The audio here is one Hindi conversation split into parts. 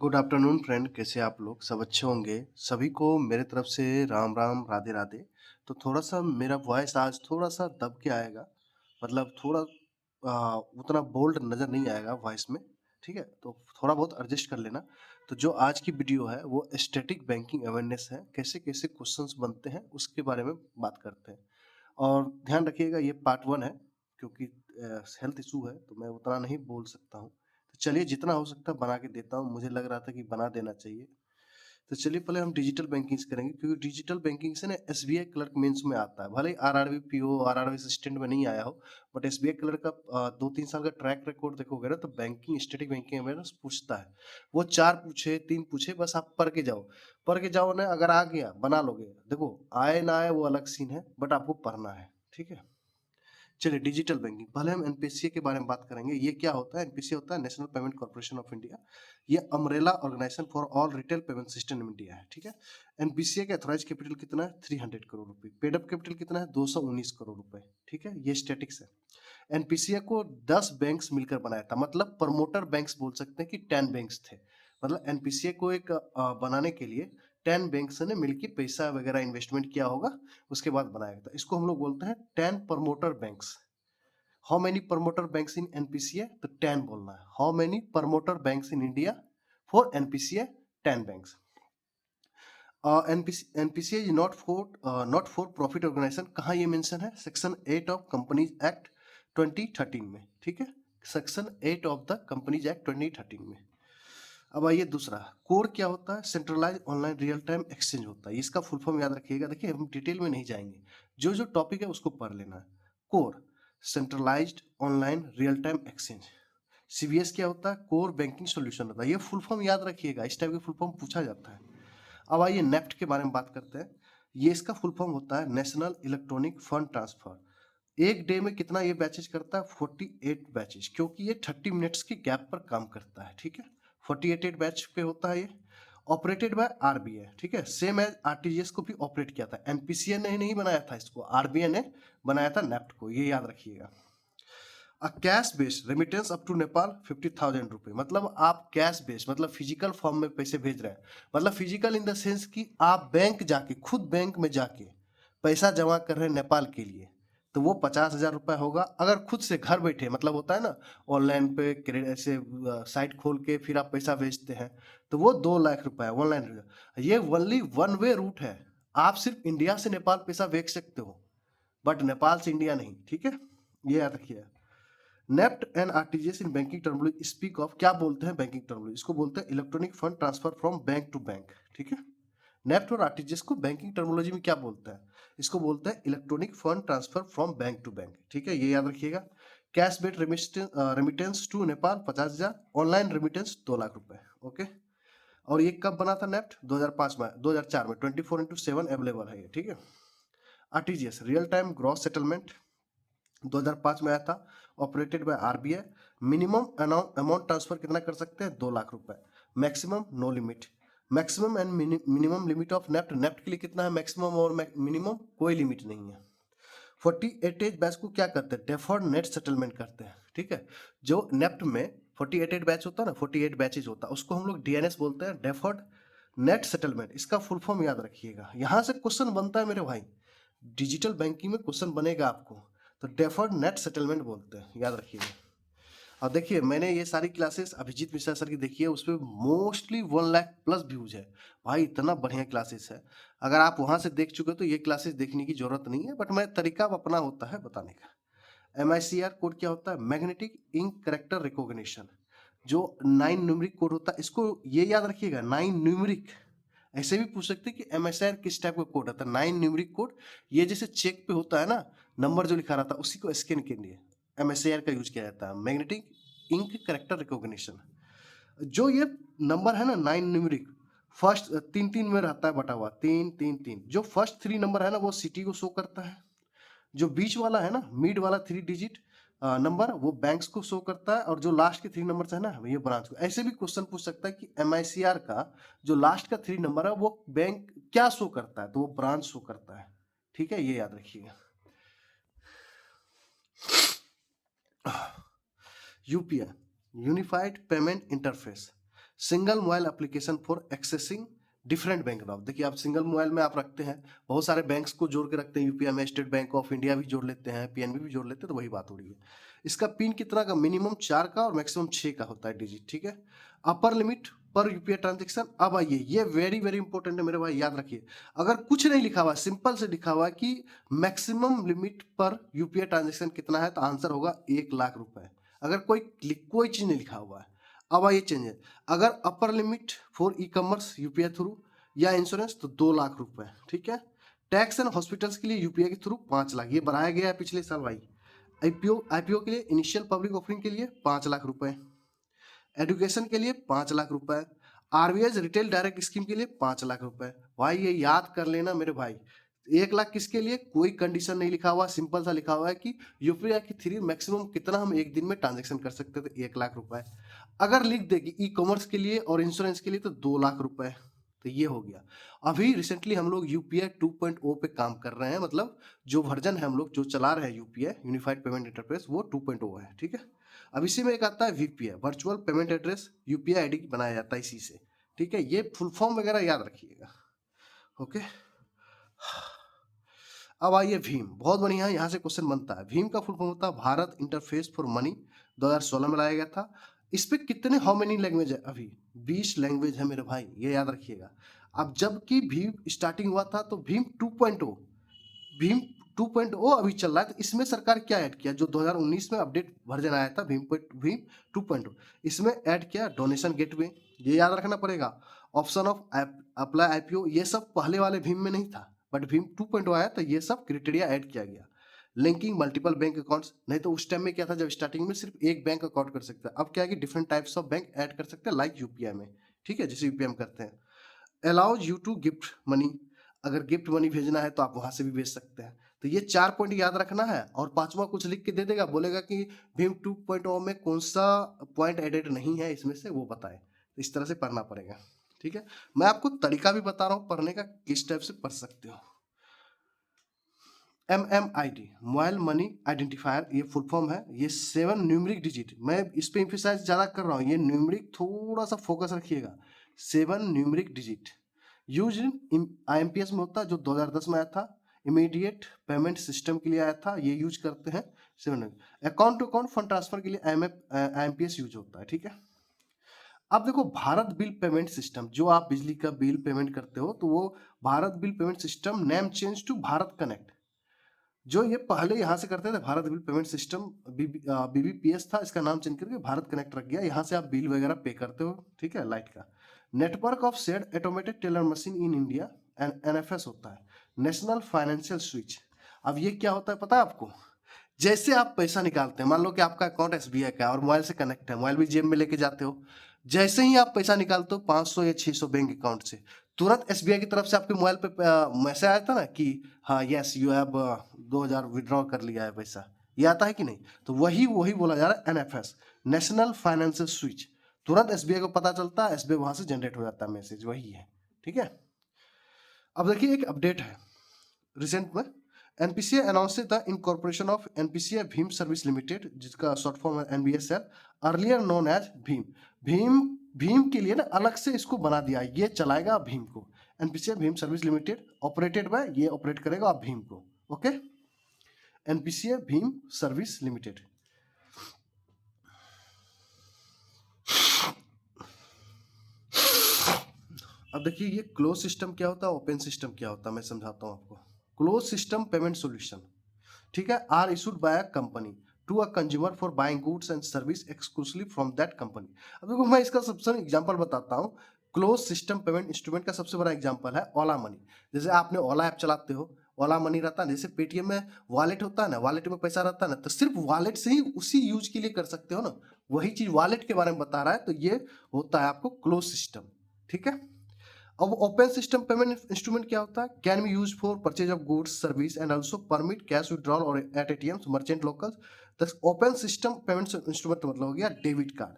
गुड आफ्टरनून फ्रेंड, कैसे आप लोग? सब अच्छे होंगे। सभी को मेरे तरफ से राम राम, राधे राधे। तो थोड़ा-सा मेरा वॉइस आज थोड़ा-सा दब के आएगा, मतलब थोड़ा उतना बोल्ड नज़र नहीं आएगा वॉइस में, ठीक है? तो थोड़ा बहुत एडजस्ट कर लेना। तो जो आज की वीडियो है वो स्टैटिक बैंकिंग अवेयरनेस है, कैसे-कैसे क्वेश्चंस बनते हैं उसके बारे में बात करते हैं। और ध्यान रखिएगा ये पार्ट 1 है, क्योंकि हेल्थ इश्यू है तो मैं उतना नहीं बोल सकता हूँ। तो चलिए जितना हो सकता है बना के देता हूँ, मुझे लग रहा था कि बना देना चाहिए। तो चलिए पहले हम डिजिटल बैंकिंग से करेंगे, क्योंकि डिजिटल बैंकिंग से ना एसबीआई क्लर्क मेंस में आता है। भले ही आरआरबी पीओ, आरआरबी असिस्टेंट में नहीं आया हो, बट एसबीआई क्लर्क का 2-3 साल का ट्रैक रिकॉर्ड देखोगे ना तो बैंकिंग स्टैटिक बैंकिंग अवेयरनेस पूछता है। वो 4 पूछे, 3 पूछे, बस आप पढ़ के जाओ। पढ़ के जाओ ना, अगर आ गया बना लोगे। देखो, आए ना आए वो अलग सीन है, बट आपको पढ़ना है, ठीक है? चलिए डिजिटल बैंकिंग, पहले हम एनपीसीए के बारे में बात करेंगे। ये क्या होता है? एनपीसीए होता है national payment corporation of India. ये umbrella organization for all retail payment system in India है, ठीक है? एनपीसीए का एथोराइज कैपिटल कितना है? 300 करोड़ रुपए। पेड अप कैपिटल कितना है? 219 करोड़ रुपए, ठीक है? ये स्टैटिक्स है। एनपीसीए को 10 बैंक्स मिलकर बनाया था, मतलब प्रमोटर बैंक्स बोल सकते हैं कि 10 बैंक्स थे। मतलब एनपीसीए को एक बनाने के लिए 10 बैंक्स ने मिलकर पैसा वगैरह इन्वेस्टमेंट किया होगा, उसके बाद बनाया गया था। इसको हम लोग बोलते हैं 10 promoter banks. How many promoter banks in NPCA? तो 10 बोलना है। How many promoter banks in India for NPCA? 10 banks. NPCA is not for profit organization. कहाँ ये मेंशन है? सेक्शन 8 ऑफ कंपनीज एक्ट 2013 में, ठीक है? Section 8 of the companies act 2013 में। अब आइए दूसरा, कोर क्या होता है? Centralise online real time exchange होता है। इसका फुल फॉर्म याद रखिएगा। देखिए, हम डिटेल में नहीं जाएंगे, जो जो टॉपिक है उसको पढ़ लेना है। Core, centralised online real time exchange. CBS क्या होता है? कोर बैंकिंग सॉल्यूशन होता है। ये फुल फॉर्म याद रखिएगा, इस टाइप के फुल फॉर्म पूछा जाता है। अब आइए नेफ्ट के बारे में बात करते हैं। ये इसका फुल फॉर्म होता है नेशनल इलेक्ट्रॉनिक फंड ट्रांसफर। एक डे में कितना ये बैचेज करता है? 48 बैचेज, क्योंकि ये 30 मिनट्स की गैप पर काम करता है, ठीक है? 48 बैच पे होता है ये। ऑपरेटेड बाय आरबीआई, ठीक है? सेम एज आरटीजीएस को भी ऑपरेट किया था। एनपीसीए ने नहीं बनाया था इसको, आरबीआई ने बनाया था नेफ्ट को, ये याद रखिएगा। Cash based remittance up to Nepal 50,000 रुपए। मतलब आप कैश बेस्ड, मतलब फिजिकल फॉर्म में पैसे भेज रहे हैं। मतलब फिजिकल इन द सेंस कि आप बैंक जाके, खुद बैंक में जाके पैसा जमा कर रहे हैं नेपाल के लिए, तो वो 50,000 रुपये होगा। अगर खुद से घर बैठे, मतलब होता है ना ऑनलाइन पे क्रेडिट ऐसे साइट खोल के फिर आप पैसा भेजते हैं, तो वो 2 लाख रुपए ऑनलाइन। ये ओनली वन वे रूट है। आप सिर्फ इंडिया से नेपाल पैसा भेज सकते हो, बट नेपाल से इंडिया नहीं, ठीक है? ये याद रखिए। NEFT and RTGS in banking terminology speak of, क्या बोलते हैं बैंकिंग टर्मिनोलॉजी? इसको बोलते हैं electronic fund transfer from bank to bank, ठीक है? नेफ्ट और आरटीजीएस को बैंकिंग टर्मिनोलॉजी में क्या बोलते हैं? इसको बोलते हैं electronic fund transfer from bank to bank, ठीक है? ये याद रखिएगा। Cash based remittance to Nepal 50,000, online remittance 2 lakh रुपए, ओके? और ये कब बना था नेफ्ट? 2005 में, 2004 में 24/7 अवेलेबल है ये, ठीक है? RTGS real time gross settlement 2005 में आया था, operated by RBI. Minimum amount transfer कितना कर सकते हैं? 2 लाख रुपए। Maximum no limit. Maximum and minimum limit of NEFT, NEFT के लिए कितना है मैक्सिमम और मिनिमम? कोई लिमिट नहीं है। 48 एज बैच को क्या करते हैं? डेफर्ड नेट सेटलमेंट करते हैं, ठीक है? जो नेफ्ट में 48 बैच होता है ना, 48 बैचेज होता है, उसको हम लोग डीएनएस बोलते हैं, डेफर्ड नेट सेटलमेंट। इसका फुल फॉर्म याद रखिएगा, यहां से क्वेश्चन बनता है मेरे भाई। डिजिटल बैंकिंग में क्वेश्चन बनेगा आपको, तो डेफर्ड नेट सेटलमेंट बोलते हैं, याद रखिएगा। और देखिए, मैंने ये सारी क्लासेस अभिजीत मिश्रा सर की देखी है, उस पर मोस्टली 1 लाख प्लस व्यूज है। भाई इतना बढ़िया क्लासेस है। अगर आप वहां से देख चुके हो तो ये क्लासेस देखने की जरूरत नहीं है, बट मैं तरीका अपना होता है बताने का। MICR कोड क्या होता है? Magnetic ink character recognition. जो 9 न्यूमेरिक कोड होता है, इसको ये याद रखिएगा, 9 न्यूमेरिक। ऐसे भी पूछ सकते हैं कि MSR किस टाइप का कोड होता है? 9 न्यूमेरिक कोड। ये जैसे चेक पे होता है ना, नंबर जो लिखा रहता है, उसी को स्कैन के लिए MSAR का यूज किया जाता है, मैग्नेटिक इंक करेक्टर रिकॉग्निशन। जो ये नंबर है ना 9 न्यूमेरिक, फर्स्ट 3-3 में रहता है बटा हुआ, 3-3-3। जो फर्स्ट 3 नंबर है ना वो सिटी को शो करता है। जो बीच वाला है ना, मिड वाला 3 डिजिट नंबर, वो बैंक्स को शो करता है। और जो लास्ट के 3 नंबर है ना, ये ब्रांच को। ऐसे भी क्वेश्चन पूछ सकता है कि MICR का जो लास्ट का 3 नंबर है वो बैंक क्या शो करता है? तो वो ब्रांच शो करता है, ठीक है? ये याद रखिएगा। UPI, unified payment interface. Single mobile application for accessing different bank account. देखिए आप सिंगल मोबाइल में आप रखते हैं, बहुत सारे बैंक्स को जोड़ के रखते हैं, यूपीआई में स्टेट बैंक ऑफ इंडिया भी जोड़ लेते हैं, पीएनबी भी जोड़ लेते हैं, तो वही बात हो रही है। इसका पिन कितना का, मिनिमम 4 का और मैक्सिमम 6 का होता है डिजिट, ठीक है। अपर लिमिट पर यूपीआई ट्रांजेक्शन। अब आइए, ये वेरी वेरी इंपॉर्टेंट है मेरे भाई, याद रखिए। अगर कुछ नहीं लिखा हुआ, सिंपल से लिखा हुआ कि मैक्सिमम लिमिट पर यूपीआई ट्रांजेक्शन कितना है, तो आंसर होगा 1,00,000 रुपए। अगर कोई चीज नहीं लिखा हुआ है। अब आइए चेंज है, अगर upper limit for e commerce UPI through या इंश्योरेंस तो 2,00,000 रुपए, ठीक है। टैक्स एंड हॉस्पिटल्स के लिए यूपीआई के थ्रू 5,00,000, ये बढ़ाया गया है पिछले साल भाई। आईपीओ के लिए, इनिशियल पब्लिक ऑफरिंग के लिए 5,00,000 रुपए, एजुकेशन के लिए 5,00,000 रुपए, आरबीआई रिटेल डायरेक्ट स्कीम के लिए 5,00,000 रुपए। भाई ये याद कर लेना मेरे भाई। 1,00,000 किसके लिए, कोई कंडीशन नहीं लिखा हुआ, सिंपल सा लिखा हुआ है कि यूपीआई की थ्री मैक्सिमम कितना हम एक दिन में ट्रांजेक्शन कर सकते थे, 1,00,000 रुपए। अगर लिख दे कि ई कॉमर्स के लिए और इंश्योरेंस के लिए तो 2,00,000 रुपए, तो ये हो गया। अभी रिसेंटली हम लोग यूपीआई 2.0 पे काम कर रहे हैं, मतलब जो वर्जन है हम लोग जो चला रहे हैं यूपीआई यूनिफाइड पेमेंट इंटरफेस, वो 2.0 है, ठीक है। अब इसी में एक आता है VPI, virtual payment address, UPI ID बनाया जाता है इसी से, ठीक है। ये फुल फॉर्म वगैरह याद रखिएगा, ओके। अब आइए भीम, बहुत बढ़िया, यहाँ से क्वेश्चन बनता है। भीम का फुल फॉर्म होता है भारत इंटरफेस फॉर मनी, 2016 में लाया गया था। इस पे कितने, हाउ मेनी लैंग्वेज है, अभी 20 लैंग्वेज है मेरे भाई, ये याद रखिएगा। अब जबकि भीम स्टार्टिंग हुआ था तो भीम 2.0, भीम 2.0 अभी चल रहा है, तो इसमें सरकार क्या ऐड किया, जो 2019 में अपडेट वर्जन आया था भीम 2.0, इसमें ऐड किया डोनेशन गेटवे, ये याद रखना पड़ेगा। ऑप्शन ऑफ अप्लाई आईपीओ, ये सब पहले वाले भीम में नहीं था, बट भीम 2.0 आया तो ये सब क्राइटेरिया ऐड किया गया। लिंकिंग मल्टीपल बैंक अकाउंट्स, नहीं तो उस टाइम में क्या था, जब स्टार्टिंग में सिर्फ एक बैंक अकाउंट कर सकता है, अब क्या है कि different types of bank add कर सकते हैं, लाइक यूपीआई में, ठीक है, जैसे यूपीआई में करते हैं। Allows you to gift money, अगर गिफ्ट मनी भेजना है तो आप वहां से भी भेज सकते हैं। तो ये 4 पॉइंट याद रखना है, और पांचवा कुछ लिख के दे देगा, बोलेगा कि भीम 2.0 में कौन सा पॉइंट एडेड नहीं है इसमें से, वो बताए। तो इस तरह से पढ़ना पड़ेगा, ठीक है। मैं आपको तरीका भी बता रहा हूँ पढ़ने का, किस टाइप से पढ़ सकते हो। MMID, मोबाइल मनी आइडेंटिफायर, ये फुल फॉर्म है, ये 7 न्यूमेरिक डिजिट, मैं इस पे एम्फेसाइज ज्यादा कर रहा हूँ, ये न्यूमेरिक थोड़ा सा फोकस रखिएगा। 7 numeric digit use in IMPS में होता है, जो 2010 में आया था। इमीडिएट पेमेंट सिस्टम के लिए आया था, ये यूज करते हैं। 7 account to account fund transfer के लिए IMPS यूज होता है, ठीक है। अब देखो, भारत बिल पेमेंट सिस्टम, जो आप बिजली का बिल पेमेंट करते हो, तो वो Bharat bill payment system name change to Bharat connect. जो ये पहले यहाँ से करते थे, Bharat bill payment system BBPS था, इसका नाम चेंज करके भारत कनेक्ट रख गया। यहाँ से आप बिल वगैरह पे करते हो, ठीक है, लाइट का। Network of shared automated teller machine in India, NFS होता है, नेशनल फाइनेंशियल स्विच। अब ये क्या होता है पता है आपको, जैसे आप पैसा निकालते हैं, मान लो कि आपका अकाउंट SBI का है और मोबाइल से कनेक्ट है, मोबाइल भी जेब में लेके जाते हो, जैसे ही आप पैसा निकालते हो 500 या 600 बैंक अकाउंट से, तुरंत SBI की तरफ से आपके मोबाइल पे मैसेज आया था ना कि हाँ यस यू हैव 2,000 विड्रॉ कर लिया है पैसा, ये आता है कि नहीं। तो वही वही बोला जा रहा है NFS, नेशनल फाइनेंशियल स्विच। तुरंत SBI को पता चलता है, SBI वहां से जनरेट हो जाता है मैसेज, वही है, ठीक है। अब देखिए एक अपडेट है रिसेंट में, NPCI announce the incorporation of NPCI Bhim service limited, जिसका शॉर्ट फॉर्म है NBSL, earlier known as Bhim. Bhim Bhim के लिए ना अलग से इसको बना दिया, ये चलाएगा भीम को। NPCI Bhim service limited operated by, ये ऑपरेट करेगा आप भीम को, okay. NPCI Bhim service limited. अब देखिए ये क्लोज सिस्टम क्या होता है, ओपन सिस्टम क्या होता है, मैं समझाता हूँ आपको। क्लोज सिस्टम पेमेंट सॉल्यूशन, ठीक है, are issued by a company to a consumer for buying goods and service exclusively from that company. अब देखो मैं इसका सबसे एग्जांपल बताता हूँ। क्लोज सिस्टम पेमेंट इंस्ट्रूमेंट का सबसे बड़ा एग्जांपल है ओला मनी। जैसे आपने ओला ऐप चलाते हो, ओला मनी रहता है, जैसे पेटीएम में वॉलेट होता है ना, वॉलेट में पैसा रहता है ना, तो सिर्फ वॉलेट से ही उसी यूज के लिए कर सकते हो ना, वही चीज वॉलेट के बारे में बता रहा है, तो ये होता है आपको क्लोज सिस्टम, ठीक है। अब ओपन सिस्टम पेमेंट इंस्ट्रूमेंट क्या होता है, can be use for purchase of goods service and also permit cash withdrawal or at ATMs merchant locals. The open system payment instrument मतलब हो गया डेबिट कार्ड,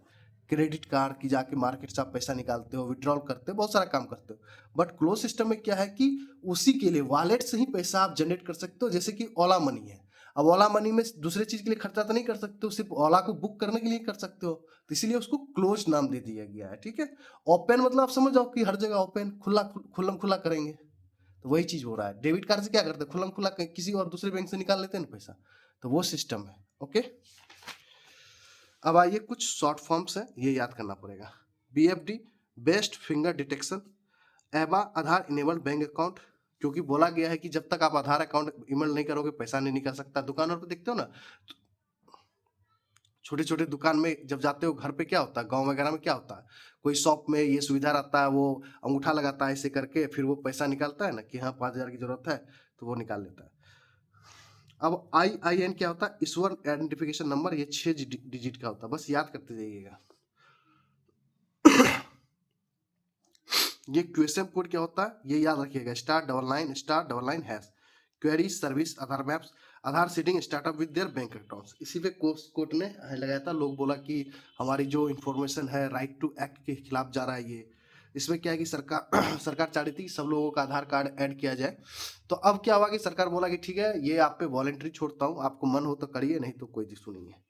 क्रेडिट कार्ड की जाके मार्केट से आप पैसा निकालते हो, विड्रॉल करते हो, बहुत सारा काम करते हो। बट क्लोज सिस्टम में क्या है कि उसी के लिए वॉलेट से ही पैसा आप जनरेट कर सकते हो, जैसे कि ओला मनी है। अब ओला मनी में दूसरे चीज के लिए खर्चा तो नहीं कर सकते हो, सिर्फ ओला को बुक करने के लिए कर सकते हो, तो इसीलिए उसको क्लोज नाम दे दिया गया है। ठीक है, ओपन मतलब आप समझ जाओ कि हर जगह ओपन, खुला खुल्लम खुला करेंगे, तो वही चीज हो रहा है। डेबिट कार्ड से क्या करते हैं, खुल्लम खुला किसी और दूसरे बैंक से निकाल लेते हैं ना पैसा, तो वो सिस्टम है। ओके, अब आइए कुछ शॉर्ट फॉर्म्स है, ये याद करना पड़ेगा। BFD बेस्ट फिंगर डिटेक्शन, एबा आधार इनेबल्ड बैंक अकाउंट, क्योंकि बोला गया है कि जब तक आप आधार अकाउंट इनेबल नहीं करोगे पैसा नहीं निकल सकता। दुकानों पर देखते हो ना, छोटे छोटे दुकान में जब जाते हो, घर पे क्या होता है, गांव वगैरह में क्या होता है, कोई शॉप में ये सुविधा रहता है, वो अंगूठा लगाता है ऐसे करके, फिर वो पैसा निकालता है ना कि हाँ 5,000 की जरूरत है, तो वो निकाल लेता है। अब IIN क्या होता है, ईश्वर आइडेंटिफिकेशन नंबर, ये 6 डिजिट का होता है, बस याद करते जाइएगा। ये क्वेश्चन कोड क्या होता है, ये याद रखिएगा, *99*####, query service Aadhaar maps, Aadhaar seeding startup with their bank accounts. इसी पे कोर्ट ने लगाया था, लोग बोला कि हमारी जो इन्फॉर्मेशन है राइट टू एक्ट के खिलाफ जा रहा है ये। इसमें क्या है कि सरकार सरकार चाह रही थी कि सब लोगों का आधार कार्ड ऐड किया जाए, तो अब क्या हुआ कि सरकार बोला कि ठीक है ये आप पे वॉलेंट्री छोड़ता हूँ, आपको मन हो तो करिए, नहीं तो कोई इशू नहीं है।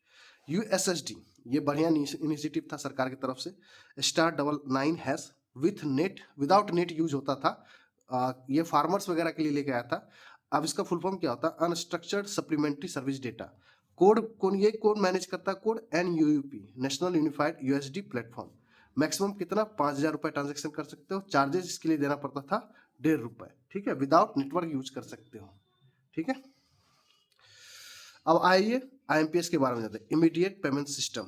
USSD, ये बढ़िया इनिशिएटिव था सरकार की तरफ से। *99# with net, without net use होता था, ये फार्मर्स वगैरह के लिए लेके आया था। अब इसका फुल फॉर्म क्या होता है, unstructured supplementary service data code. ये कोड मैनेज करता है, code NUUP, national unified USD platform. Maximum कितना, 5,000 रुपए ट्रांजेक्शन कर सकते हो, चार्जेस इसके लिए देना पड़ता था ₹1.5। ठीक है, विदाउट नेटवर्क यूज कर सकते हो। ठीक है, अब आइए IMPS के बारे में जानते हैं। इमीडिएट पेमेंट सिस्टम,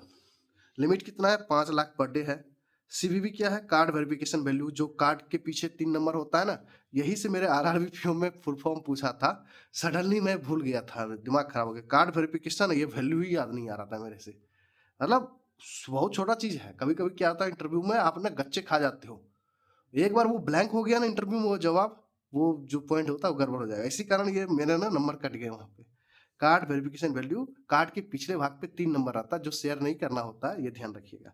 लिमिट कितना है, 5 लाख पर डे है। CVV क्या है, कार्ड वेरिफिकेशन वैल्यू, जो कार्ड के पीछे 3 नंबर होता है ना, यही से मेरे RRBPO में फुल फॉर्म पूछा था, सडनली मैं भूल गया था, दिमाग खराब हो गया। कार्ड वेरिफिकेशन, ये वैल्यू ही याद नहीं आ रहा था मेरे से, मतलब बहुत छोटा चीज है। कभी कभी क्या होता है इंटरव्यू में आप ना गच्चे खा जाते हो, एक बार वो ब्लैंक हो गया ना इंटरव्यू में, वो जवाब, वो जो पॉइंट होता है वो गड़बड़ हो जाएगा। इसी कारण ये मेरे ना नंबर कट गए वहां पे। कार्ड वेरिफिकेशन वैल्यू, कार्ड के पिछले भाग पे 3 नंबर आता है जो शेयर नहीं करना होता है, ये ध्यान रखिएगा।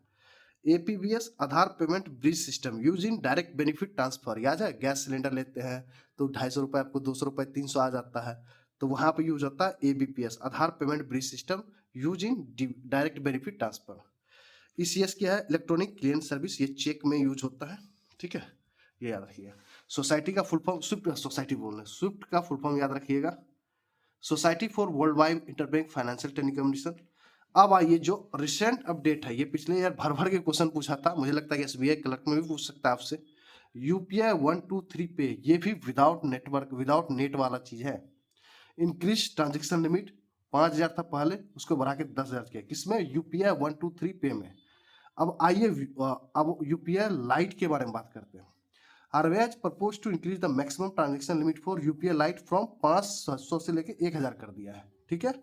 APBS Aadhaar payment bridge system, use in direct benefit transfer. याद है, गैस सिलेंडर लेते हैं तो 250 रुपए आपको 200 रुपए 300 आ जाता है, तो वहां पे यूज होता है ABPS, Aadhaar payment bridge system, use in direct benefit transfer. ECS क्या है, इलेक्ट्रॉनिक क्लियरेंस सर्विस, ये चेक में यूज होता है। ठीक है, ये याद रखिएगा। सोसाइटी का फुल फॉर्म, स्विफ्ट सोसाइटी बोल रहे हैं, स्विफ्ट का फुल फॉर्म याद रखिएगा, society for world wide interbank financial telecommunication. अब आइए जो रिसेंट अपडेट है, ये पिछले यार भर भर के क्वेश्चन पूछा था, मुझे लगता है कि SBI क्लर्क में भी पूछ सकता है आपसे। UPI 123 पे, ये भी विदाउट नेटवर्क, विदाउट नेट वाला चीज है। इंक्रीज ट्रांजेक्शन लिमिट, 5,000 था पहले, उसको बढ़ा के 10,000 किया, किसमें, UPI 123 पे में। अब आइए अब UPI लाइट के बारे में बात करते हैं। RBI propose to increase the maximum transaction limit for UPI lite from 500 से लेके 1,000 कर दिया है। ठीक है,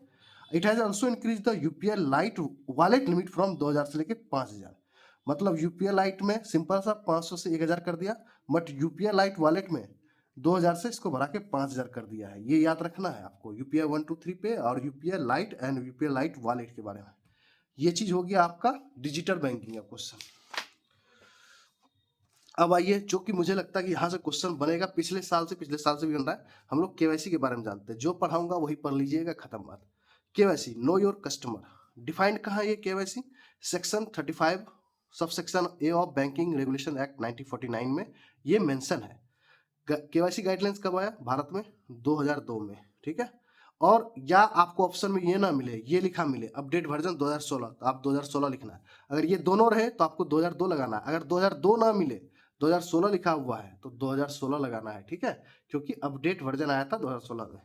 it has also increase the UPI lite wallet limit from 2,000 से लेके 5,000। मतलब UPI लाइट में सिंपल सा 500 से 1,000 कर दिया, बट UPI लाइट वॉलेट में 2,000 से इसको बढ़ा के 5,000 कर दिया है। ये याद रखना है आपको, UPI 123 पे और UPI light and UPI lite wallet के बारे में। ये चीज हो गया आपका डिजिटल बैंकिंग का क्वेश्चन। अब आइए, जो कि मुझे लगता है कि यहाँ से क्वेश्चन बनेगा, पिछले साल से भी बन रहा है। हम लोग KYC के बारे में जानते हैं, जो पढ़ाऊंगा वही पढ़ लीजिएगा, खत्म बात। KYC, know your customer, defined कहाँ है ये KYC, section 35 sub section A of banking regulation act 1949 में ये मेंशन है। KYC गाइडलाइंस कब आया भारत में, 2002 में। ठीक है, और या आपको ऑप्शन में ये ना मिले, ये लिखा मिले अपडेट वर्जन 2016, तो आप 2016 लिखना है। अगर ये दोनों रहे तो आपको 2002 लगाना है, अगर 2002 ना मिले, 2016 लिखा हुआ है तो 2016 लगाना है। ठीक है, क्योंकि अपडेट वर्जन आया था 2016 में।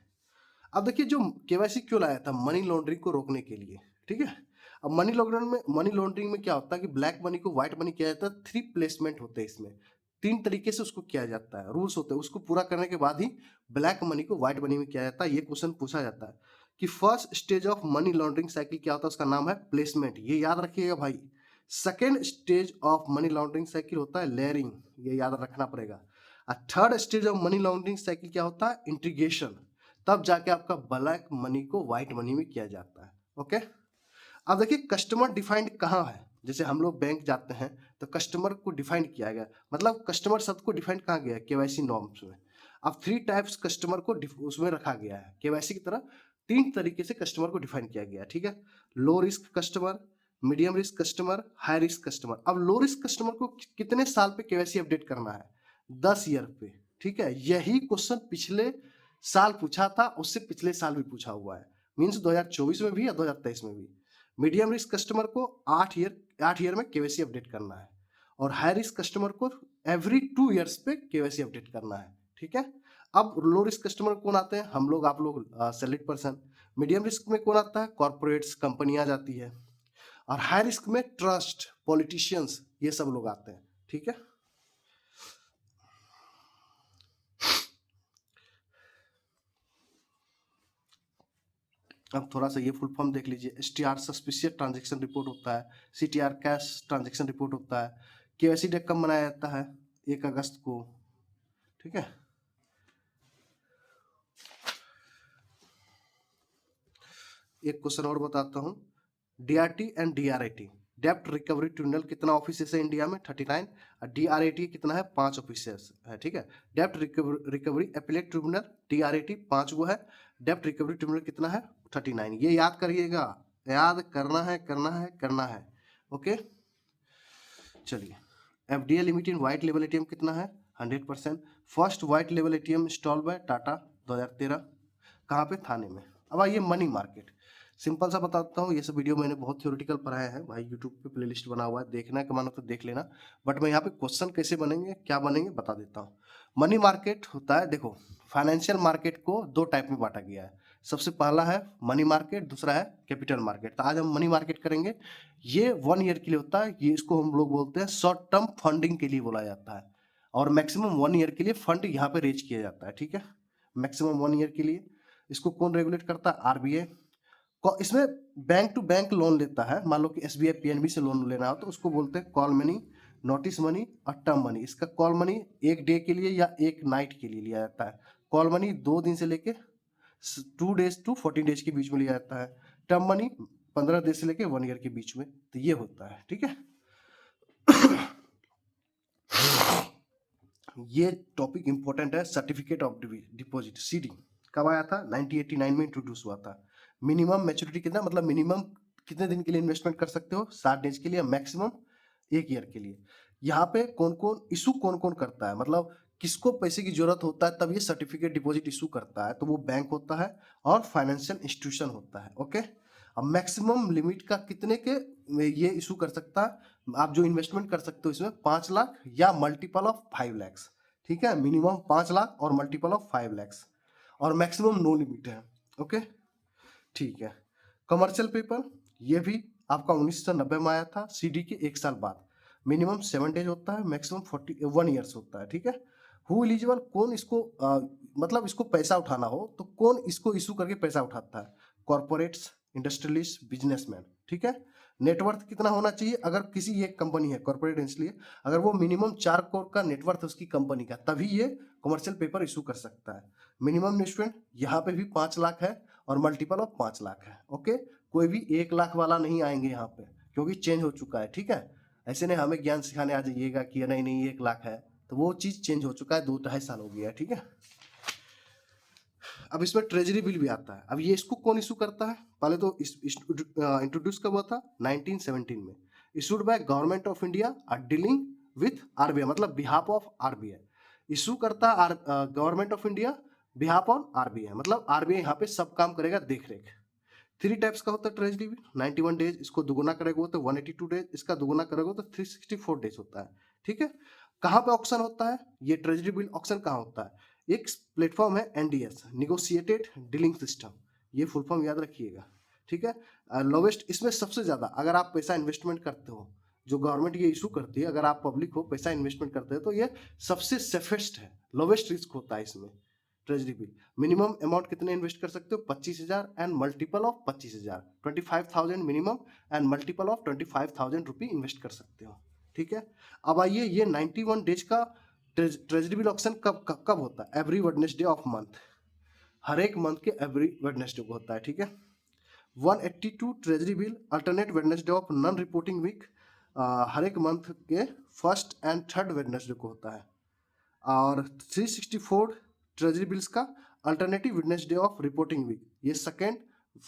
अब देखिए जो KYC क्यों लाया था, मनी लॉन्ड्रिंग को रोकने के लिए। ठीक है, अब मनी लॉन्ड्रिंग में क्या होता है कि ब्लैक मनी को व्हाइट मनी किया जाता है, 3 प्लेसमेंट होते हैं इसमें, 3 तरीके से उसको किया जाता है, रूल्स होते हैं, उसको पूरा करने के बाद ही ब्लैक मनी को व्हाइट मनी में किया जाता है। ये क्वेश्चन पूछा जाता है कि first stage of money laundering cycle क्या होता है, उसका नाम है प्लेसमेंट, ये याद रखिएगा भाई। Second stage of money laundering cycle होता है लेयरिंग, ये याद रखना पड़ेगा। Third stage of money laundering cycle क्या होता है, इंटीग्रेशन, तब जाके आपका ब्लैक मनी को व्हाइट मनी में किया जाता है। ओके, अब देखिए कस्टमर डिफाइंड कहाँ है, जैसे हम लोग बैंक जाते हैं तो कस्टमर को डिफाइंड किया गया, मतलब कस्टमर शब्द को डिफाइंड कहाँ गया है, KYC नॉर्म्स में। अब 3 टाइप्स कस्टमर को उसमें रखा गया है KYC की तरह, 3 तरीके से कस्टमर को डिफाइन किया गया है, ठीक है। Low risk customer, medium risk customer, high risk customer. अब लो रिस्क कस्टमर को कितने साल पे केवाईसी अपडेट करना है? 10 ईयर पे, ठीक है। यही क्वेश्चन पिछले साल पूछा था, उससे पिछले साल भी पूछा हुआ है, मीन्स 2024 में भी या 2023 में भी। मीडियम रिस्क कस्टमर को 8 ईयर में केवाईसी अपडेट करना है, और हाई रिस्क कस्टमर को एवरी 2 ईयर्स पे केवाईसी अपडेट करना है, ठीक है। अब लो रिस्क कस्टमर कौन आते हैं? हम लोग, आप लोग, सैलरीड पर्सन। मीडियम रिस्क में कौन आता है? कॉर्पोरेट्स, कंपनियां जाती है। और हाई रिस्क में ट्रस्ट, पॉलिटिशियंस, ये सब लोग आते हैं, ठीक है। अब थोड़ा सा ये फुल फॉर्म देख लीजिए। STR सस्पिशियस ट्रांजैक्शन रिपोर्ट होता है, CTR कैश ट्रांजैक्शन रिपोर्ट होता है। केवाईसी डे कब मनाया जाता है? 1 अगस्त को, ठीक है। एक क्वेश्चन और बताता हूँ। DRT एंड DRIT, डेप्ट रिकवरी ट्रिब्यूनल कितना ऑफिस है इंडिया में? 39। और DRIT कितना है? 5 ऑफिस है, ठीक है। डेप्ट रिकवरी एपीलेट ट्रिब्यूनल, DRIT 5 गो है। डेप्ट रिकवरी ट्रिब्यूनल कितना है? 39। ये याद करिएगा, याद करना है, करना है, करना है, ओके। चलिए, FDA लिमिटेड व्हाइट लेवल ATM कितना है? 100%। फर्स्ट व्हाइट लेवल ATM इंस्टॉल बाय टाटा 2013। कहाँ पे? थाने में। अब आइए मनी मार्केट, सिंपल सा बताता हूँ। ये सब वीडियो मैंने बहुत थ्योरेटिकल पढ़ाया है भाई, यूट्यूब पे प्लेलिस्ट बना हुआ है, देखना है कि मानो तो देख लेना। बट मैं यहाँ पे क्वेश्चन कैसे बनेंगे, क्या बनेंगे, बता देता हूँ। मनी मार्केट होता है, देखो, फाइनेंशियल मार्केट को 2 टाइप में बांटा गया है। सबसे पहला है मनी मार्केट, दूसरा है कैपिटल मार्केट। तो आज हम मनी मार्केट करेंगे। ये 1 ईयर के लिए होता है, ये इसको हम लोग बोलते हैं शॉर्ट टर्म फंडिंग के लिए बोला जाता है। और मैक्सिमम 1 ईयर के लिए फंड यहाँ पे रेज किया जाता है, ठीक है। मैक्सिमम 1 ईयर के लिए। इसको कौन रेगुलेट करता है? RBI। इसमें बैंक टू बैंक लोन लेता है। मान लो कि SBI PNB से लोन लेना हो तो उसको बोलते हैं कॉल मनी, नोटिस मनी और टर्म मनी। इसका कॉल मनी 1 डे के लिए या 1 नाइट के लिए लिया जाता है। कॉल मनी 2 दिन से लेके 2 डेज टू 14 डेज के बीच में लिया जाता है। टर्म मनी 15 डेज से लेके 1 ईयर के बीच में। तो ये होता है, ठीक है। ये टॉपिक इंपॉर्टेंट है। सर्टिफिकेट ऑफ डिपॉजिट, CD कब आया था? 1989 में इंट्रोड्यूस हुआ था। मिनिमम मैच्योरिटी कितना, मतलब मिनिमम कितने दिन के लिए इन्वेस्टमेंट कर सकते हो? 60 डेज के लिए, मैक्सिमम 1 ईयर के लिए। यहाँ पे कौन कौन इशू कौन कौन करता है, मतलब किसको पैसे की जरूरत होता है तब ये सर्टिफिकेट डिपॉजिट इशू करता है? तो वो बैंक होता है और फाइनेंशियल इंस्टीट्यूशन होता है, ओके। अब मैक्सिमम लिमिट का कितने के ये इशू कर सकता है? आप जो इन्वेस्टमेंट कर सकते हो इसमें 5 लाख या मल्टीपल ऑफ 5 लाख, ठीक है। मिनिमम 5 लाख और मल्टीपल ऑफ 5 लाख, और मैक्सिमम नो लिमिट है, ओके, ठीक है। कमर्शियल पेपर, ये भी आपका 1990 में आया था, CD के 1 साल बाद। मिनिमम 7 डेज होता है, मैक्सिमम 1 ईयर्स होता है, ठीक है। हु एलिजिबल, कौन इसको मतलब इसको पैसा उठाना हो तो कौन इसको इशू करके पैसा उठाता है? कॉर्पोरेट्स, इंडस्ट्रियलिस्ट, बिजनेसमैन, ठीक है। नेटवर्थ कितना होना चाहिए? अगर किसी एक कंपनी है कॉर्पोरेट, इसलिए अगर वो मिनिमम 4 करोड़ का नेटवर्थ है उसकी कंपनी का, तभी ये कमर्शियल पेपर इशू कर सकता है। मिनिमम इन्वेस्टमेंट यहाँ पे भी 5 लाख है और मल्टीपल ऑफ 5 लाख है, ओके। कोई भी 1 लाख वाला नहीं आएंगे यहाँ पे, क्योंकि चेंज हो चुका है, ठीक है। ऐसे नहीं हमें ज्ञान सिखाने आ जाइएगा कि नहीं नहीं 1 लाख है, तो वो चीज चेंज हो चुका है, 2-2.5 साल हो गया, ठीक है। अब इसमें ट्रेजरी बिल भी आता है। अब ये इसको कौन इशू करता है? पहले तो इंट्रोड्यूस कब हुआ था? 1917 में। Issued by government of India are dealing with RBI, मतलब बिहाफ ऑफ RBI। इशू करता है government of India behalf on RBI, मतलब RBI यहाँ पे सब काम करेगा, देख रेख। 3 टाइप्स का होता है ट्रेजरी बिल। 91 डेज, इसको दुगुना करेगा तो 182 डेज, इसका दुगुना करेगा तो 364 डेज होता है, ठीक है। कहाँ पे ऑक्शन होता है? ये ट्रेजरी बिल ऑक्शन कहाँ होता है? एक प्लेटफॉर्म है NDS, निगोशिएटेड डीलिंग सिस्टम। ये फुल फॉर्म याद रखिएगा, ठीक है। लोवेस्ट, इसमें सबसे ज्यादा अगर आप पैसा इन्वेस्टमेंट करते हो, जो गवर्नमेंट ये इशू करती है, अगर आप पब्लिक हो पैसा इन्वेस्टमेंट करते हो तो ये सबसे सेफेस्ट है, लोवेस्ट रिस्क होता है इसमें ट्रेजरी बिल। मिनिमम अमाउंट कितने इन्वेस्ट कर सकते हो? 25,000 and multiple of 25,000, 25,000 minimum and multiple of 25,000 rupee invest कर सकते हो, ठीक है। अब आइए, ये 91 डेज का ट्रेजरी बिल ऑक्शन कब होता है? एवरी वेडनेसडे ऑफ मंथ, हर एक मंथ के एवरी वेडनेसडे को होता है, ठीक है। 182 treasury bill alternate Wednesday of non reporting week, हर एक मंथ के फर्स्ट एंड थर्ड वेडनेसडे को होता है। और 364 ट्रेजरी बिल्स का alternative Wednesday of reporting week, ये सेकेंड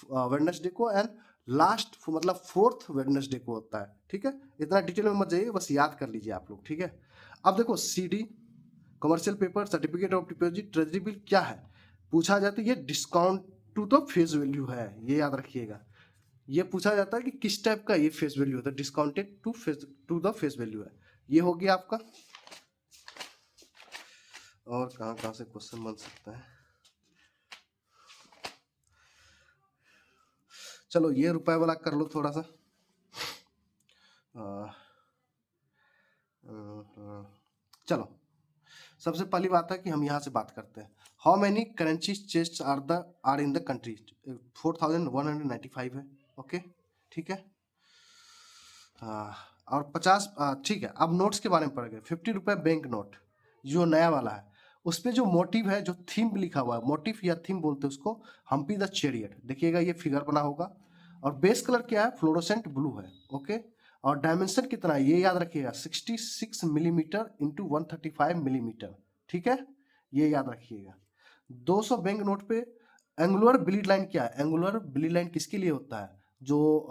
वेडनेसडे को, एंड लास्ट मतलब फोर्थ वेडनेसडे को होता है, ठीक है। इतना डिटेल में मत जाइए, बस याद कर लीजिए आप लोग, ठीक है। अब देखो CD, commercial paper, certificate of deposit, treasury bill क्या है पूछा जाता है, ये discount to the face value है, ये याद रखिएगा। ये पूछा जाता है कि किस टाइप का ये फेस वैल्यू होता है, discounted to the face value है। ये हो गया आपका। और कहाँ कहाँ से क्वेश्चन बन सकता है, चलो ये रुपए वाला कर लो थोड़ा सा। चलो सबसे पहली बात है कि हम यहाँ से बात करते हैं, how many currency chest are in the country, 4195 है, ओके, ठीक है। और 50, ठीक है। अब नोट्स के बारे में पढ़ गए। 50 रुपये बैंक नोट जो नया वाला है, उस पर जो मोटिव है, जो थीम लिखा हुआ है, मोटिव या थीम बोलते हैं उसको, हम्पी द चैरियट, देखिएगा ये फिगर बना होगा। और बेस कलर क्या है, फ्लोरोसेंट ब्लू है, ओके। और डायमेंशन कितना है ये याद रखिएगा, 66 मिलीमीटर इंटू 135 मिलीमीटर, ठीक है, ये याद रखिएगा। 200 बैंक नोट पे एंगुलर ब्लीड लाइन क्या है, एंगुलर ब्लीड लाइन किसके लिए होता है, जो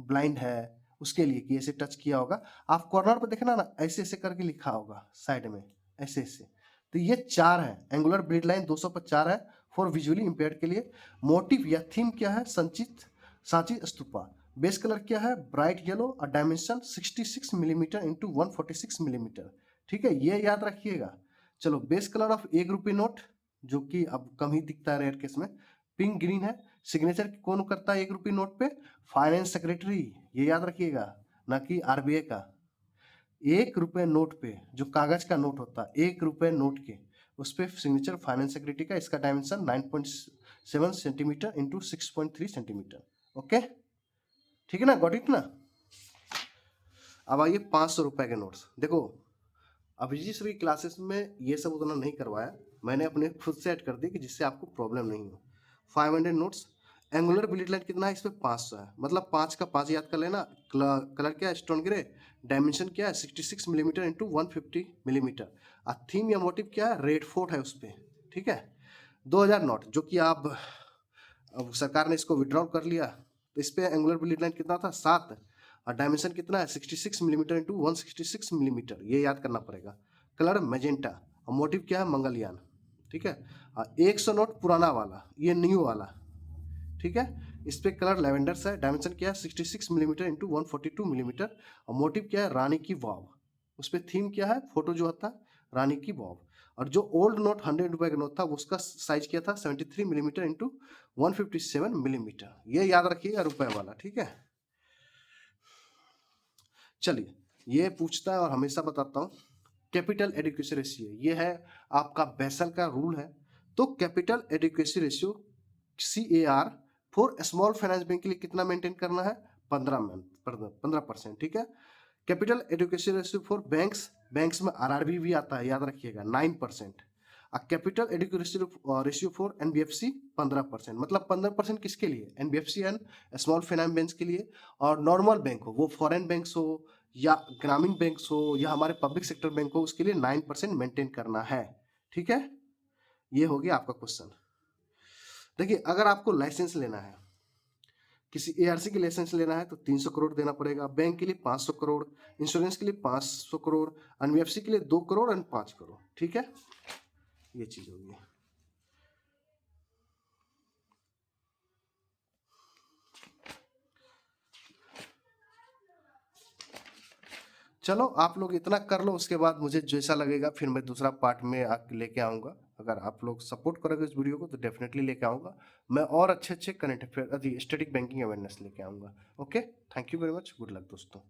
ब्लाइंड है उसके लिए, कि ऐसे टच किया होगा, आप कॉर्नर पर देखना ना, ऐसे ऐसे करके लिखा होगा साइड में, ऐसे ऐसे। तो ये 4 है, एंगुलर ब्लीड लाइन 200 पर 4 है फॉर विजुअली इंपेयर्ड के लिए। मोटिव या थीम क्या है, संचित सांची स्तूपा। बेस कलर क्या है, ब्राइट येलो, और डायमेंशन 66 मिलीमीटर इंटू 146 मिलीमीटर, ठीक है, ये याद रखिएगा। चलो बेस कलर ऑफ 1 रुपये नोट, जो कि अब कम ही दिखता है रेयर केस में, पिंक ग्रीन है। सिग्नेचर कौन करता है 1 रुपये नोट पे, फाइनेंस सेक्रेटरी, ये याद रखिएगा, ना कि आरबीआई का। 1 रुपये नोट पे जो कागज का नोट होता है, 1 रुपये नोट के, उस पर सिग्नेचर फाइनेंस सेक्रेटरी का। इसका dimension 9.7 centimetre into 6.3 centimetre, okay, ठीक है ना, गॉट इट ना। अब आइए 500 रुपए के नोट्स। देखो अभिजीत सर की क्लासेस में ये सब उतना नहीं करवाया, मैंने अपने खुद से ऐड कर दी कि जिससे आपको प्रॉब्लम नहीं हो। 500 नोट्स, एंगुलर ब्लीड लाइन कितना है इस पे, 500 है, मतलब 5 का 5 याद कर लेना। कलर क्या है, स्टोन ग्रे। डायमेंशन क्या है, 66 मिलीमीटर इंटू 150 मिलीमीटर। और थीम या मोटिव क्या है, रेड फोर्ट है उस पर, ठीक है। 2000 नोट, जो कि अब सरकार ने इसको विड्रॉ कर लिया, तो इस पे एंगुलर ब्लीड लाइन कितना था, 7, और डायमेंशन कितना है, 66 मिलीमीटर इंटू 166 मिलीमीटर, ये याद करना पड़ेगा। कलर मैजेंटा, और मोटिव क्या है, मंगलयान, ठीक है। 100 नोट पुराना वाला, ये न्यू वाला, ठीक है, इस पे कलर लेवेंडर्स है। डायमेंशन क्या है, 66 मिलीमीटर इंटू 142 मिलीमीटर, और मोटिव क्या है, रानी की वाव। उस पर थीम क्या है, फोटो जो आता है रानी की वाव। और जो ओल्ड नोट 100 रुपए का नोट था, उसका साइज क्या था, 73 मिलीमीटर इंटू 157 मिलीमीटर, ये याद रखिएगा रुपए वाला, ठीक है। चलिए ये पूछता है और हमेशा बताता हूँ, कैपिटल एडिक्वेसी रेशियो, ये है आपका बेसल का रूल है। तो capital adequacy ratio CAR for small finance bank के लिए कितना मेंटेन करना है, 15%, ठीक है। Capital adequacy ratio for banks में RRB भी आता है, याद रखिएगा, 9%। Capital adequacy ratio for NBFC 15%, मतलब 15% किसके लिए, NBFC and small finance bank के लिए। और नॉर्मल बैंक हो, वो फॉरेन बैंक्स हो या ग्रामीण बैंक हो या हमारे पब्लिक सेक्टर बैंक हो, उसके लिए 9% मेंटेन करना है, ठीक है। ये हो गया आपका क्वेश्चन। देखिए अगर आपको लाइसेंस लेना है, किसी ARC की लाइसेंस लेना है, तो 300 करोड़ देना पड़ेगा। बैंक के लिए 500 करोड़, इंश्योरेंस के लिए 500 करोड़, NBFC के लिए 2 करोड़ और 5 करोड़, ठीक है, ये चीज होगी। चलो आप लोग इतना कर लो, उसके बाद मुझे जैसा लगेगा फिर मैं दूसरा पार्ट में लेके आऊँगा। अगर आप लोग सपोर्ट करोगे इस वीडियो को तो डेफिनेटली लेके आऊँगा मैं, और अच्छे अच्छे current affair static banking awareness लेके आऊँगा। Okay, thank you very much, good luck दोस्तों।